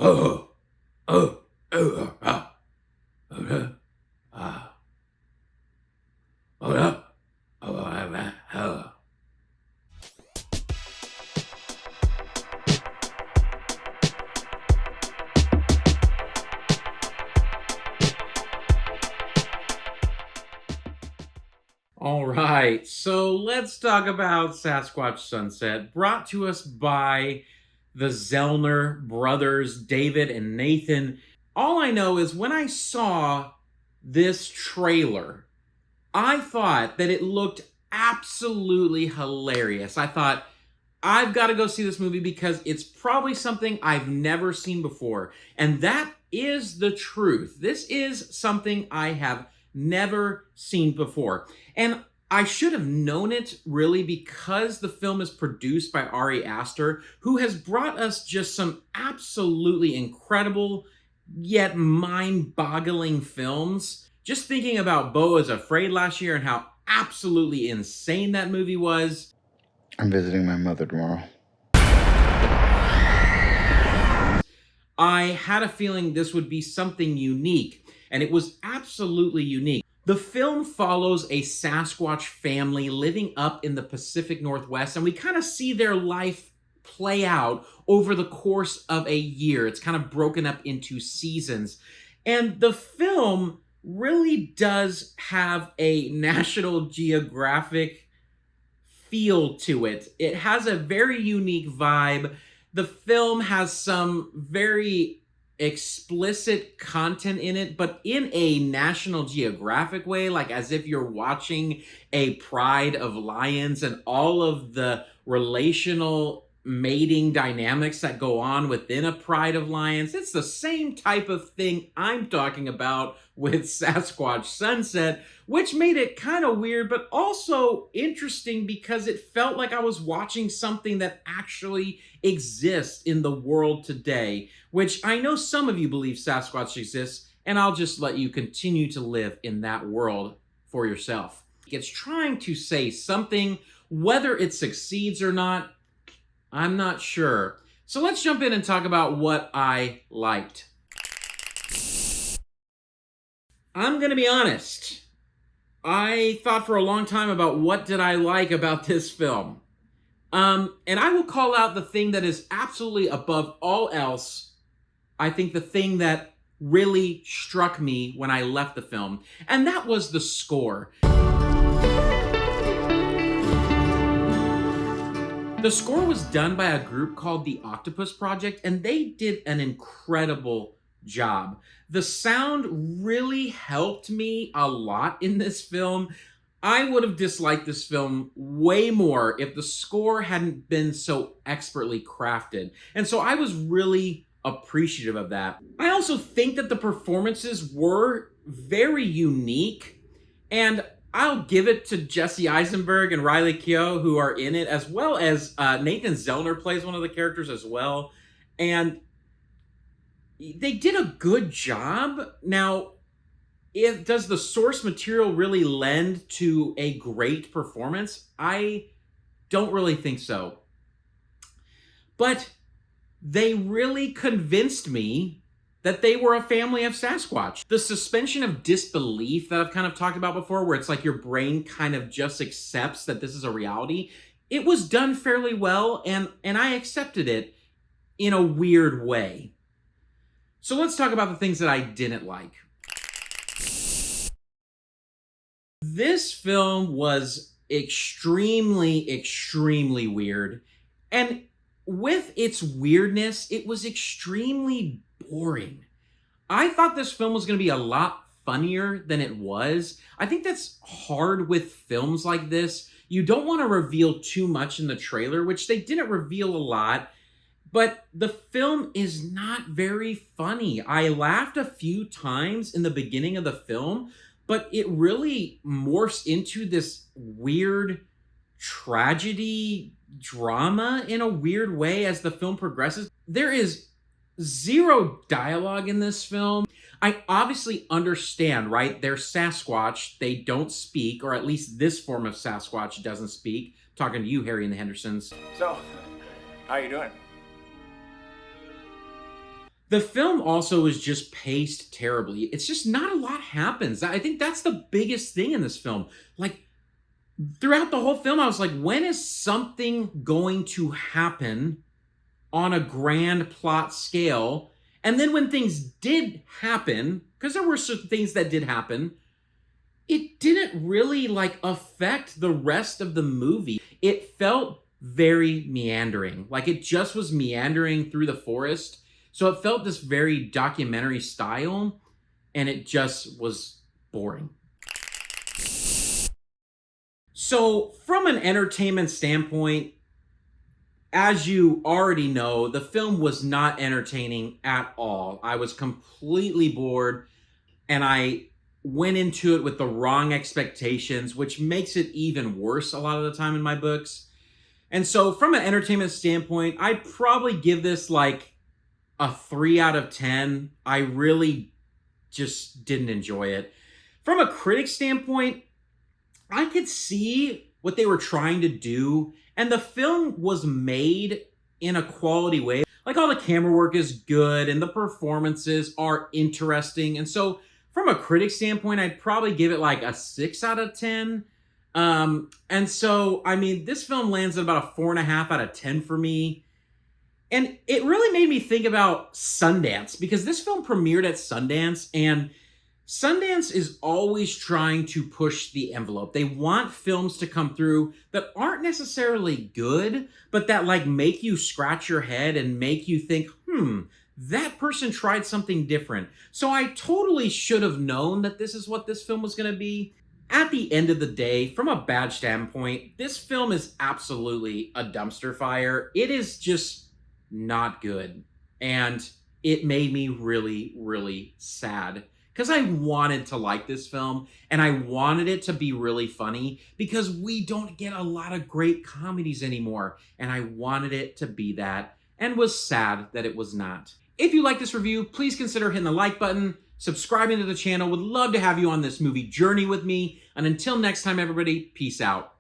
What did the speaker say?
Oh, oh, oh, ah, oh, ah, oh, oh, oh, oh. All right, so let's talk about Sasquatch Sunset, brought to us by the Zellner brothers, David and Nathan. All I know is when I saw this trailer, I thought that it looked absolutely hilarious. I thought, I've got to go see this movie because it's probably something I've never seen before. And that is the truth. This is something I have never seen before. And I should have known it really because the film is produced by Ari Aster, who has brought us just some absolutely incredible yet mind-boggling films. Just thinking about Beau is Afraid last year and how absolutely insane that movie was. I'm visiting my mother tomorrow. I had a feeling this would be something unique, and it was absolutely unique. The film follows a Sasquatch family living up in the Pacific Northwest, and we kind of see their life play out over the course of a year. It's kind of broken up into seasons. And the film really does have a National Geographic feel to it. It has a very unique vibe. The film has some very explicit content in it, but in a National Geographic way, like as if you're watching a pride of lions and all of the relational mating dynamics that go on within a pride of lions. It's the same type of thing I'm talking about with Sasquatch Sunset, which made it kind of weird, but also interesting because it felt like I was watching something that actually exists in the world today, which I know some of you believe Sasquatch exists, and I'll just let you continue to live in that world for yourself. It's trying to say something, whether it succeeds or not, I'm not sure. So let's jump in and talk about what I liked. I'm going to be honest. I thought for a long time about what did I like about this film. And I will call out the thing that is absolutely above all else. I think the thing that really struck me when I left the film, and that was the score. The score was done by a group called the Octopus Project, and they did an incredible job. The sound really helped me a lot in this film. I would have disliked this film way more if the score hadn't been so expertly crafted. And so I was really appreciative of that. I also think that the performances were very unique, and I'll give it to Jesse Eisenberg and Riley Keough, who are in it, as well as Nathan Zellner plays one of the characters as well. And they did a good job. Now, does the source material really lend to a great performance? I don't really think so. But they really convinced me that they were a family of Sasquatch. The suspension of disbelief that I've kind of talked about before, where it's like your brain kind of just accepts that this is a reality, it was done fairly well, and I accepted it in a weird way. So let's talk about the things that I didn't like. This film was extremely, extremely weird, and with its weirdness, it was extremely boring. I thought this film was going to be a lot funnier than it was. I think that's hard with films like this. You don't want to reveal too much in the trailer, which they didn't reveal a lot, but the film is not very funny. I laughed a few times in the beginning of the film, but it really morphs into this weird tragedy drama in a weird way as the film progresses. There is zero dialogue in this film. I obviously understand, right? They're Sasquatch. They don't speak, or at least this form of Sasquatch doesn't speak. Talking to you, Harry and the Hendersons. So, how you doing? The film also is just paced terribly. It's just not a lot happens. I think that's the biggest thing in this film. Like, throughout the whole film, I was like, when is something going to happen on a grand plot scale? And then when things did happen, because there were certain things that did happen, it didn't really like affect the rest of the movie. It felt very meandering. Like it just was meandering through the forest. So it felt this very documentary style, and it just was boring. So from an entertainment standpoint, as you already know, the film was not entertaining at all. I was completely bored, and I went into it with the wrong expectations, which makes it even worse a lot of the time in my books. And so from an entertainment standpoint, I'd probably give this like a 3 out of 10. I really just didn't enjoy it. From a critic standpoint, I could see what they were trying to do, and the film was made in a quality way. Like all the camera work is good and the performances are interesting. And so from a critic standpoint, I'd probably give it like a 6 out of 10. And so, I mean, this film lands at about a 4.5 out of 10 for me. And it really made me think about Sundance, because this film premiered at Sundance, and Sundance is always trying to push the envelope. They want films to come through that aren't necessarily good, but that like make you scratch your head and make you think, that person tried something different. So I totally should have known that this is what this film was going to be. At the end of the day, from a badge standpoint, this film is absolutely a dumpster fire. It is just not good. And it made me really, really sad, because I wanted to like this film and I wanted it to be really funny, because we don't get a lot of great comedies anymore. And I wanted it to be that, and was sad that it was not. If you like this review, please consider hitting the like button, subscribing to the channel. Would love to have you on this movie journey with me. And until next time, everybody, peace out.